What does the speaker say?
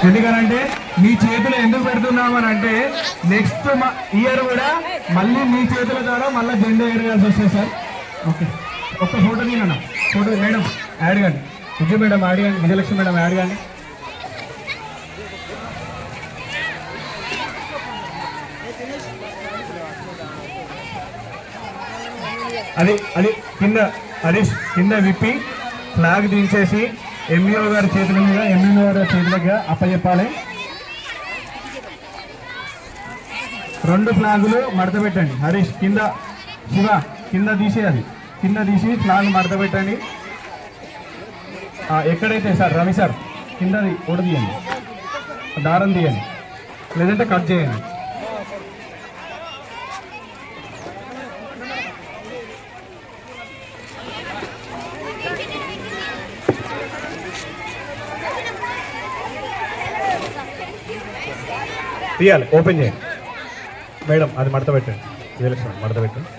ఎందుకనంటే మీ చేతులు ఎందుకు పెడుతున్నామని అంటే నెక్స్ట్ ఇయర్ కూడా మళ్ళీ మీ చేతుల ద్వారా మళ్ళీ జెండా ఎగరేయాల్సి వస్తుంది సార్. ఓకే, ఒక్క ఫోటో తీనన్నా. ఫోటో మేడం యాడ్ కానీ, విజయ మేడం యాడ్ కానీ, విజయలక్ష్మి మేడం యాడ్ కానీ. అది కింద కింద విప్పి ఫ్లాగ్ దించేసి ఎంఈఓ గారి చేతుల మీద ఎంఈఓ గారి చేతులకి అప్పచెప్పాలి. 2 ఫ్లాగులు మడత పెట్టండి. హరీష్ కింద, శివ కింద తీసేయాలి, కింద తీసి ఫ్లాగ్ మడత పెట్టండి. ఎక్కడైతే సార్ రవి సార్ కిందది ఓడ తీయండి, దారం తీయండి, లేదంటే కట్ చేయండి. తీయాలి, ఓపెన్ చేయండి. మేడం అది మడత పెట్టండి, మడత పెట్టండి.